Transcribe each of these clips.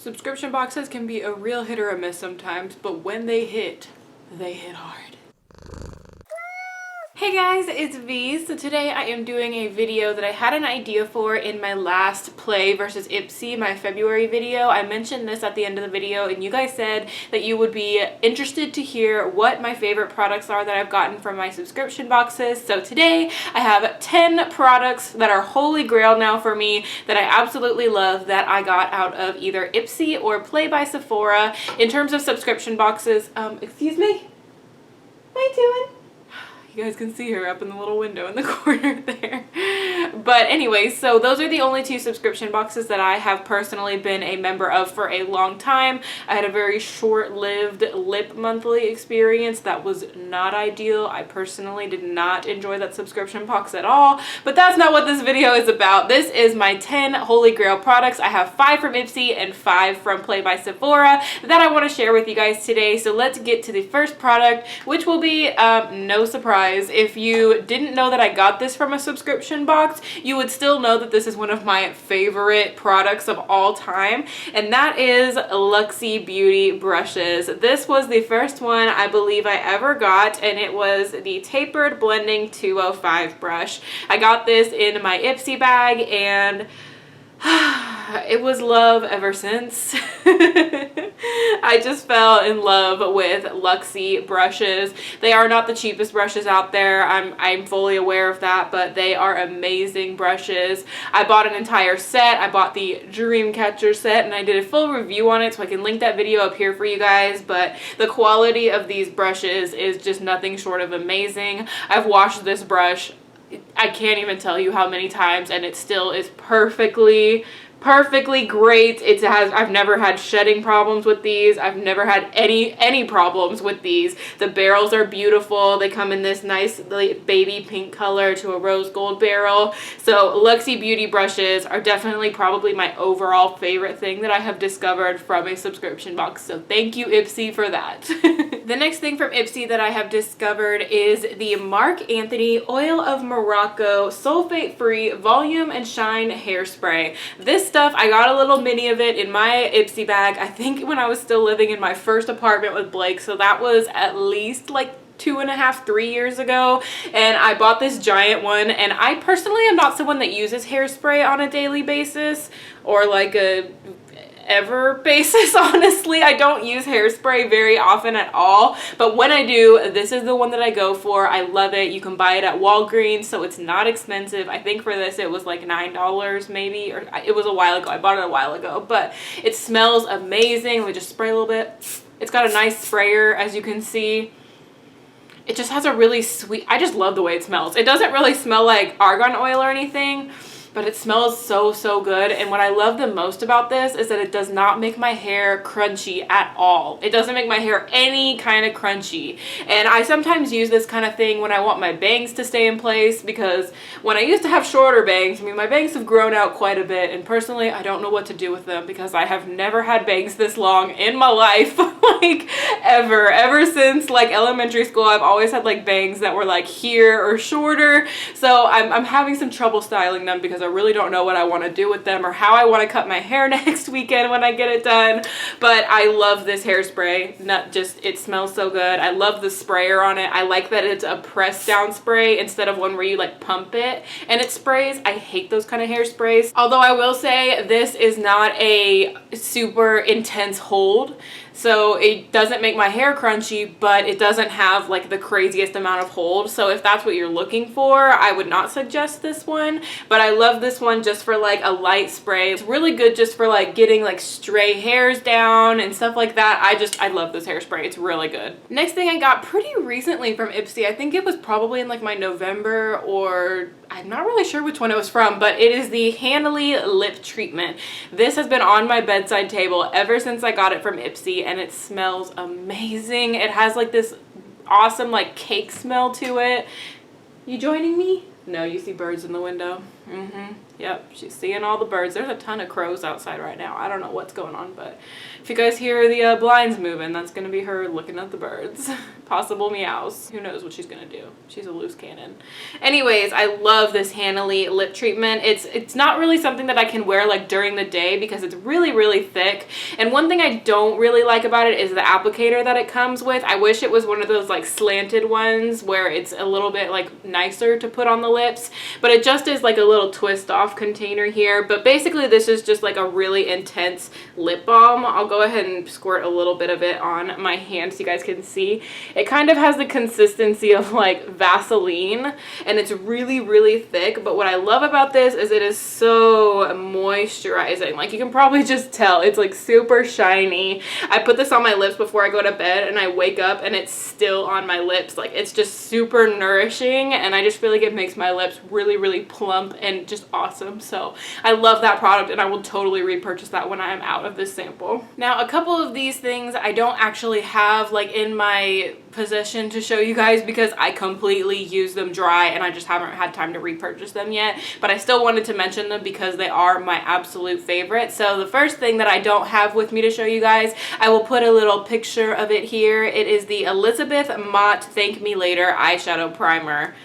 Subscription boxes can be a real hit or a miss sometimes, but when they hit hard. Hey guys, it's V. So today I am doing a video that I had an idea for in my last Play versus Ipsy, my February video. I mentioned this at the end of the video and you guys said that you would be interested to hear what my favorite products are that I've gotten from my subscription boxes. So today I have 10 products that are holy grail now for me that I absolutely love that I got out of either Ipsy or Play by Sephora in terms of subscription boxes. Excuse me? What are you doing? You guys can see her up in the little window in the corner there. But anyway, so those are the only two subscription boxes that I have personally been a member of for a long time. I had a very short-lived lip monthly experience that was not ideal. I personally did not enjoy that subscription box at all, but that's not what this video is about. This is my 10 holy grail products. I have 5 from Ipsy and 5 from Play by Sephora that I want to share with you guys today. So let's get to the first product, which will be no surprise. If you didn't know that I got this from a subscription box, you would still know that this is one of my favorite products of all time, and that is Luxy Beauty brushes. This was the first one I believe I ever got, and it was the Tapered Blending 205 brush. I got this in my Ipsy bag, and it was love ever since. I just fell in love with Luxy brushes. They are not the cheapest brushes out there. I'm fully aware of that, but they are amazing brushes. I bought an entire set. I bought the Dreamcatcher set, and I did a full review on it, so I can link that video up here for you guys. But the quality of these brushes is just nothing short of amazing. I've washed this brush, I can't even tell you how many times, and it still is perfectly great. I've never had shedding problems with these. I've never had any problems with these. The barrels are beautiful. They come in this nice baby pink color to a rose gold barrel. So Luxy Beauty brushes are definitely probably my overall favorite thing that I have discovered from a subscription box. So thank you, Ipsy, for that. The next thing from Ipsy that I have discovered is the Marc Anthony Oil of Morocco Sulfate-Free Volume and Shine Hairspray. This stuff, I got a little mini of it in my Ipsy bag, I think when I was still living in my first apartment with Blake, so that was at least like 2.5, 3 years ago, and I bought this giant one. And I personally am not someone that uses hairspray on a daily basis or like a ever basis. Honestly, I don't use hairspray very often at all, but when I do, this is the one that I go for. I love it. You can buy it at Walgreens, so it's not expensive. I think for this it was like $9 maybe, or it was a while ago. I bought it a while ago, but it smells amazing. Let me just spray a little bit. It's got a nice sprayer, as you can see. It just has a really sweet, I just love the way it smells. It doesn't really smell like argan oil or anything, but it smells so good. And what I love the most about this is that it does not make my hair crunchy at all. It doesn't make my hair any kind of crunchy. And I sometimes use this kind of thing when I want my bangs to stay in place, because when I used to have shorter bangs, I mean, my bangs have grown out quite a bit, and personally I don't know what to do with them because I have never had bangs this long in my life. Like ever since like elementary school, I've always had like bangs that were like here or shorter. So I'm having some trouble styling them because I really don't know what I want to do with them or how I want to cut my hair next weekend when I get it done. But I love this hairspray. It smells so good. I love the sprayer on it. I like that it's a press down spray instead of one where you like pump it and it sprays. I hate those kind of hairsprays. Although I will say this is not a super intense hold. So it doesn't make my hair crunchy, but it doesn't have like the craziest amount of hold. So if that's what you're looking for, I would not suggest this one. But I love this one just for like a light spray. It's really good just for like getting like stray hairs down and stuff like that. I love this hairspray. It's really good. Next thing I got pretty recently from Ipsy, I think it was probably in like my November, or I'm not really sure which one it was from, but it is the Handily Lip Treatment. This has been on my bedside table ever since I got it from Ipsy, and it smells amazing. It has like this awesome like cake smell to it. You joining me? No, you see birds in the window. Yep, she's seeing all the birds. There's a ton of crows outside right now. I don't know what's going on, but if you guys hear the blinds moving, that's going to be her looking at the birds. Possible meows. Who knows what she's going to do. She's a loose cannon. Anyways, I love this Hanley lip treatment. It's not really something that I can wear like during the day because it's really, really thick. And one thing I don't really like about it is the applicator that it comes with. I wish it was one of those like slanted ones where it's a little bit like nicer to put on the lips, but it just is like a little twist off container here. But basically this is just like a really intense lip balm. I'll go ahead and squirt a little bit of it on my hand so you guys can see. It kind of has the consistency of like Vaseline, and it's really, really thick. But what I love about this is it is so moisturizing. Like you can probably just tell it's like super shiny. I put this on my lips before I go to bed and I wake up and it's still on my lips. Like it's just super nourishing, and I just feel like it makes my lips really, really plump and just awesome. So I love that product, and I will totally repurchase that when I am out of this sample. Now, a couple of these things I don't actually have like in my possession to show you guys because I completely use them dry and I just haven't had time to repurchase them yet, but I still wanted to mention them because they are my absolute favorite. So the first thing that I don't have with me to show you guys, I will put a little picture of it here. It is the Elizabeth Mott Thank Me Later eyeshadow primer.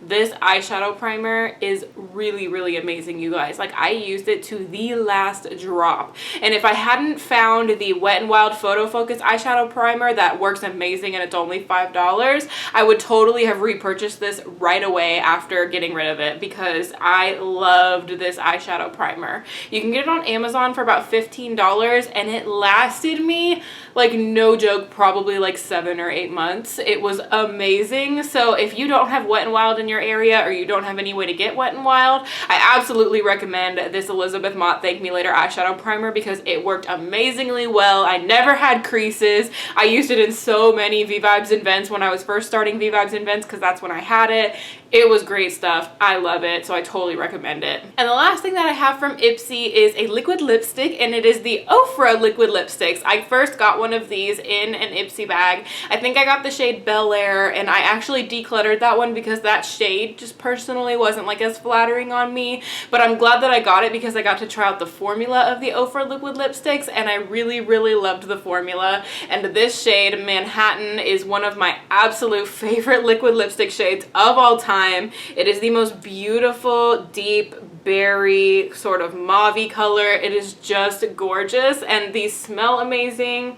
This eyeshadow primer is really, really amazing, you guys. Like, I used it to the last drop. And if I hadn't found the Wet n Wild Photo Focus eyeshadow primer that works amazing and it's only $5, I would totally have repurchased this right away after getting rid of it because I loved this eyeshadow primer. You can get it on Amazon for about $15 and it lasted me, like, no joke, probably like 7 or 8 months. It was amazing. So if you don't have Wet n Wild in your area or you don't have any way to get Wet n Wild, I absolutely recommend this Elizabeth Mott Thank Me Later eyeshadow primer because it worked amazingly well. I never had creases. I used it in so many V-Vibes Invents when I was first starting V-Vibes Invents because that's when I had it. It was great stuff. I love it, so I totally recommend it. And the last thing that I have from Ipsy is a liquid lipstick, and it is the Ofra liquid lipsticks. I first got one of these in an Ipsy bag. I think I got the shade Bel Air, and I actually decluttered that one because that shade just personally wasn't like as flattering on me, but I'm glad that I got it because I got to try out the formula of the Ofra liquid lipsticks, and I really, really loved the formula. And this shade, Manhattan, is one of my absolute favorite liquid lipstick shades of all time. It is the most beautiful, deep, berry, sort of mauve-y color. It is just gorgeous, and these smell amazing.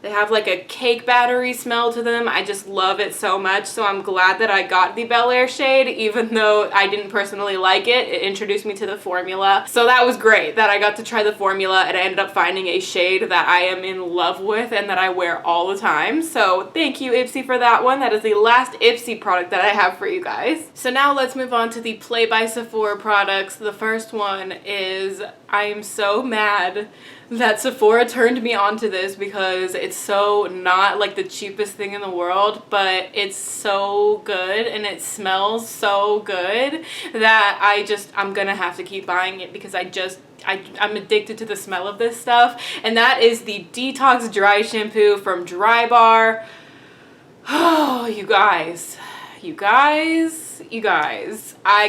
They have like a cake battery smell to them. I just love it so much. So I'm glad that I got the Bel Air shade, even though I didn't personally like it. It introduced me to the formula. So that was great that I got to try the formula, and I ended up finding a shade that I am in love with and that I wear all the time. So thank you, Ipsy, for that one. That is the last Ipsy product that I have for you guys. So now let's move on to the Play by Sephora products. The first one is, I am so mad that Sephora turned me onto this because it's so not like the cheapest thing in the world, but it's so good and it smells so good that I'm gonna have to keep buying it because I'm addicted to the smell of this stuff. And that is the Detox Dry Shampoo from Drybar. Oh, you guys. I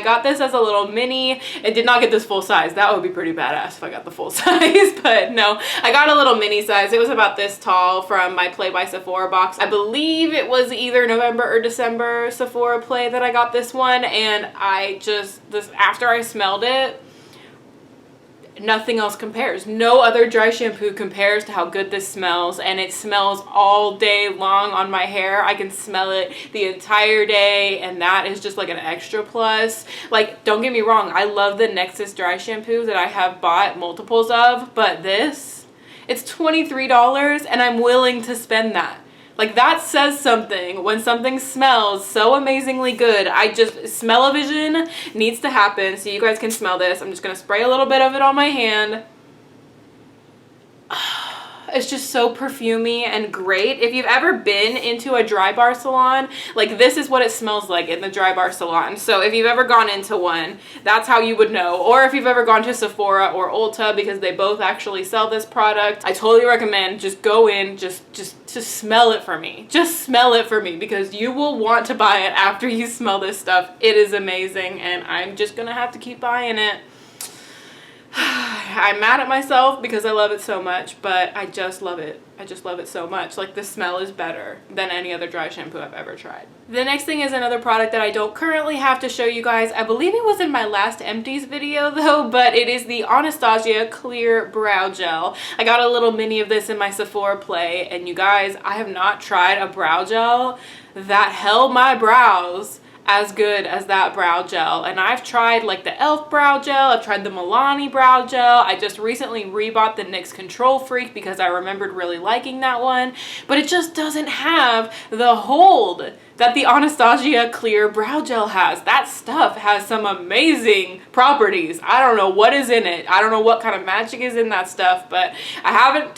got this as a little mini and did not get this full size. That would be pretty badass if I got the full size, but no, I got a little mini size. It was about this tall from my Play by Sephora box. I believe it was either November or December Sephora Play that I got this one, and after I smelled it, nothing else compares. No other dry shampoo compares to how good this smells, and it smells all day long on my hair. I can smell it the entire day, and that is just like an extra plus. Like, don't get me wrong, I love the Nexus dry shampoo that I have bought multiples of, but this, it's $23 and I'm willing to spend that. Like, that says something when something smells so amazingly good. Smell-o-vision needs to happen so you guys can smell this. I'm just gonna spray a little bit of it on my hand. It's just so perfumey and great. If you've ever been into a Drybar salon, like this is what it smells like in the Drybar salon. So if you've ever gone into one, that's how you would know. Or if you've ever gone to Sephora or Ulta, because they both actually sell this product, I totally recommend just go in, just smell it for me. Just smell it for me, because you will want to buy it after you smell this stuff. It is amazing, and I'm just gonna have to keep buying it. I'm mad at myself because I love it so much, but I just love it. I just love it so much. Like, the smell is better than any other dry shampoo I've ever tried. The next thing is another product that I don't currently have to show you guys. I believe it was in my last empties video though, but it is the Anastasia Clear Brow Gel. I got a little mini of this in my Sephora play, and you guys, I have not tried a brow gel that held my brows as good as that brow gel. And I've tried like the e.l.f. brow gel, I've tried the Milani brow gel, I just recently rebought the NYX Control Freak because I remembered really liking that one, but it just doesn't have the hold that the Anastasia Clear Brow Gel has. That stuff has some amazing properties. I don't know what is in it. I don't know what kind of magic is in that stuff, but I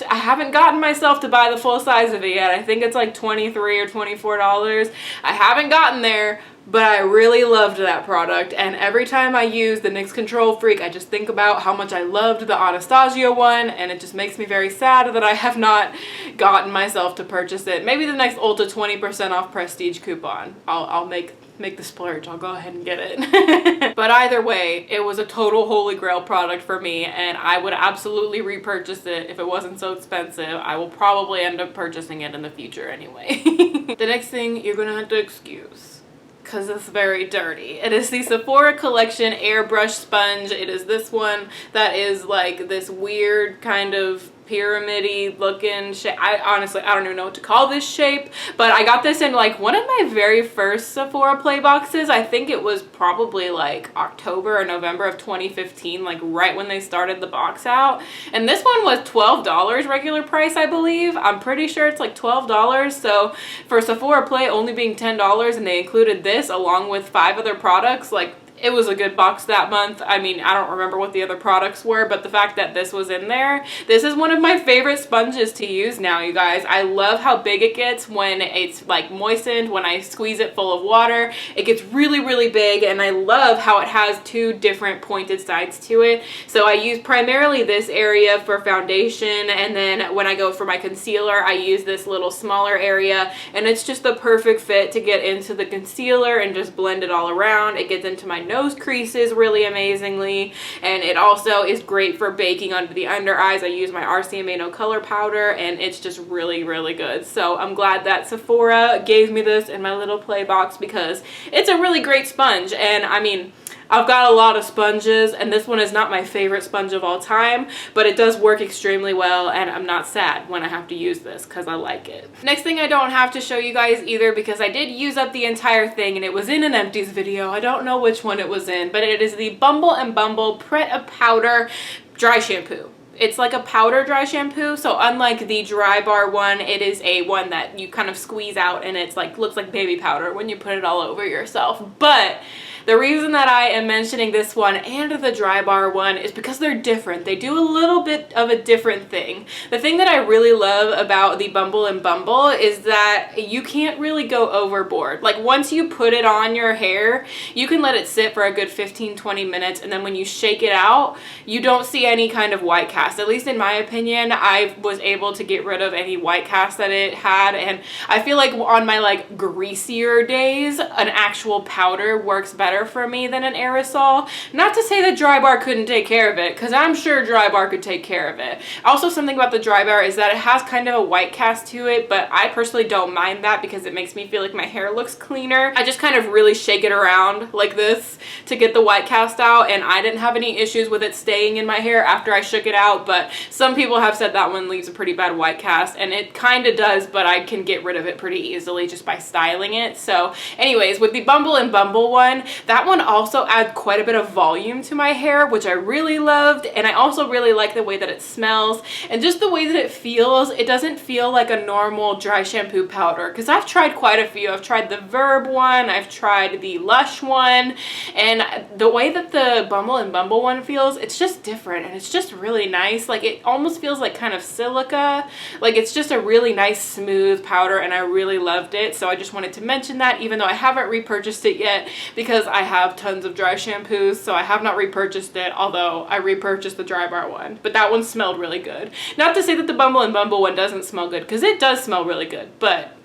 haven't gotten myself to buy the full size of it yet. I think it's like $23 or $24. I haven't gotten there, but I really loved that product, and every time I use the NYX Control Freak, I just think about how much I loved the Anastasia one, and it just makes me very sad that I have not gotten myself to purchase it. Maybe the next Ulta 20% off prestige coupon. I'll make the splurge. I'll go ahead and get it. But either way, it was a total holy grail product for me, and I would absolutely repurchase it if it wasn't so expensive. I will probably end up purchasing it in the future anyway. The next thing you're gonna have to excuse, because it's very dirty. It is the Sephora Collection Airbrush Sponge. It is this one that is like this weird kind of pyramid-y looking shape. I don't even know what to call this shape, but I got this in like one of my very first Sephora play boxes. I think it was probably like October or November of 2015, like right when they started the box out. And this one was $12 regular price, I believe. I'm pretty sure it's like $12. So for Sephora Play only being $10, and they included this along with 5 other products, like, it was a good box that month. I mean, I don't remember what the other products were, but the fact that this was in there, this is one of my favorite sponges to use now, you guys. I love how big it gets when it's like moistened, when I squeeze it full of water. It gets really, really big, and I love how it has 2 different pointed sides to it. So I use primarily this area for foundation, and then when I go for my concealer, I use this little smaller area, and it's just the perfect fit to get into the concealer and just blend it all around. It gets into my nose creases really amazingly, and it also is great for baking under the under eyes. I use my RCMA No Color powder, and it's just really, really good. So I'm glad that Sephora gave me this in my little play box, because it's a really great sponge. And I mean, I've got a lot of sponges, and this one is not my favorite sponge of all time, but it does work extremely well, and I'm not sad when I have to use this because I like it. Next thing I don't have to show you guys either, because I did use up the entire thing, and it was in an empties video. I don't know which one it was in, but it is the Bumble and Bumble Pret a Powder Dry Shampoo. It's like a powder dry shampoo, so unlike the Drybar one, it is a one that you kind of squeeze out, and it's like, looks like baby powder when you put it all over yourself. But the reason that I am mentioning this one and the Drybar one is because they're different. They do a little bit of a different thing. The thing that I really love about the Bumble and Bumble is that you can't really go overboard. Like, once you put it on your hair, you can let it sit for a good 15-20 minutes, and then when you shake it out, you don't see any kind of white cast. At least in my opinion, I was able to get rid of any white cast that it had, and I feel like on my like greasier days, an actual powder works better for me than an aerosol. Not to say that Drybar couldn't take care of it, because I'm sure Drybar could take care of it. Also, something about the Drybar is that it has kind of a white cast to it, but I personally don't mind that because it makes me feel like my hair looks cleaner. I just kind of really shake it around like this to get the white cast out, and I didn't have any issues with it staying in my hair after I shook it out, but some people have said that one leaves a pretty bad white cast, and it kind of does, but I can get rid of it pretty easily just by styling it. So anyways, with the Bumble and Bumble one, That one also adds quite a bit of volume to my hair, which I really loved, and I also really like the way that it smells and just the way that it feels. It doesn't feel like a normal dry shampoo powder, because I've tried quite a few. I've tried the Verb one, I've tried the Lush one, and the way that the Bumble and Bumble one feels, it's just different, and it's just really nice. Like, it almost feels like kind of silica. Like, it's just a really nice smooth powder, and I really loved it. So I just wanted to mention that, even though I haven't repurchased it yet because I have tons of dry shampoos, so I have not repurchased it, although I repurchased the Drybar one. But that one smelled really good. Not to say that the Bumble and Bumble one doesn't smell good, because it does smell really good, but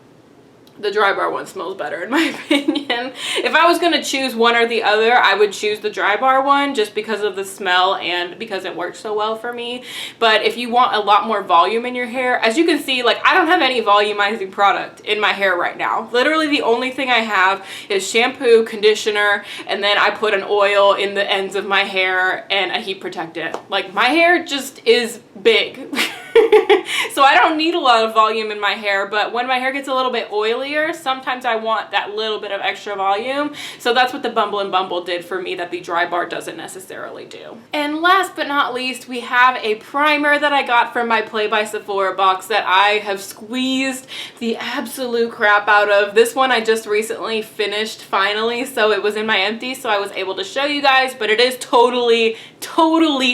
the Drybar one smells better in my opinion. If I was gonna choose one or the other, I would choose the Drybar one just because of the smell and because it works so well for me. But if you want a lot more volume in your hair, as you can see, like, I don't have any volumizing product in my hair right now. Literally the only thing I have is shampoo, conditioner, and then I put an oil in the ends of my hair and a heat protectant. Like, my hair just is big. So I don't need a lot of volume in my hair, but when my hair gets a little bit oilier, sometimes I want that little bit of extra volume. So that's what the Bumble and Bumble did for me that the Drybar doesn't necessarily do. And last but not least, we have a primer that I got from my Play by Sephora box that I have squeezed the absolute crap out of. This one I just recently finished finally, so it was in my empty, so I was able to show you guys, but it is totally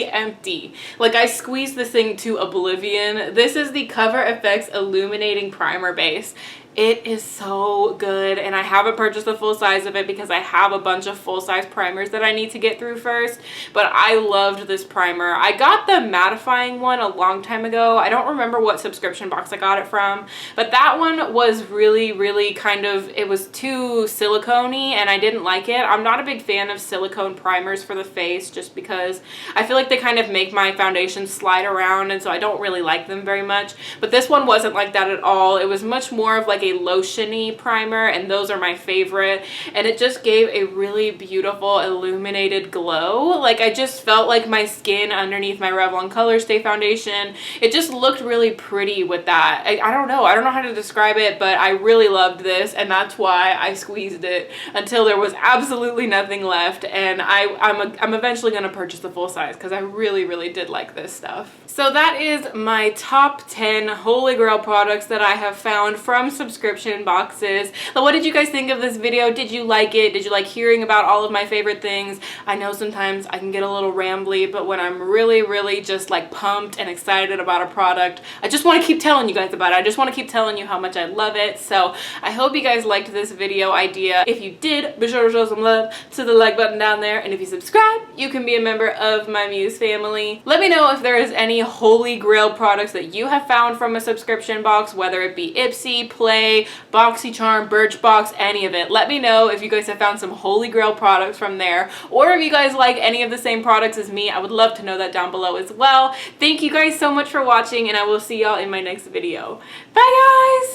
empty. Like, I squeezed this thing to oblivion. This is the Cover FX Illuminating Primer Base. It is so good, and I haven't purchased the full size of it because I have a bunch of full-size primers that I need to get through first, but I loved this primer. I got the mattifying one a long time ago. I don't remember what subscription box I got it from, but that one was really kind of, it was too silicone-y, and I didn't like it. I'm not a big fan of silicone primers for the face just because I feel like they kind of make my foundation slide around, and so I don't really like them very much. But this one wasn't like that at all. It was much more of like a lotiony primer, and those are my favorite, and it just gave a really beautiful illuminated glow. Like, I just felt like my skin underneath my Revlon Color Stay foundation, it just looked really pretty with that. I don't know how to describe it, but I really loved this, and that's why I squeezed it until there was absolutely nothing left, and I'm eventually going to purchase the full size because I really did like this stuff. So that is my top 10 Holy Grail products that I have found from subscription boxes. But what did you guys think of this video? Did you like it? Did you like hearing about all of my favorite things? I know sometimes I can get a little rambly, but when I'm really just like pumped and excited about a product, I just want to keep telling you guys about it. I just want to keep telling you how much I love it. So I hope you guys liked this video idea. If you did, be sure to show some love to the like button down there, and if you subscribe, you can be a member of my Muse family. Let me know if there is any Holy Grail products that you have found from a subscription box, whether it be Ipsy, Play, BoxyCharm, Birchbox, any of it. Let me know if you guys have found some Holy Grail products from there, or if you guys like any of the same products as me. I would love to know that down below as well. Thank you guys so much for watching, and I will see y'all in my next video. Bye guys!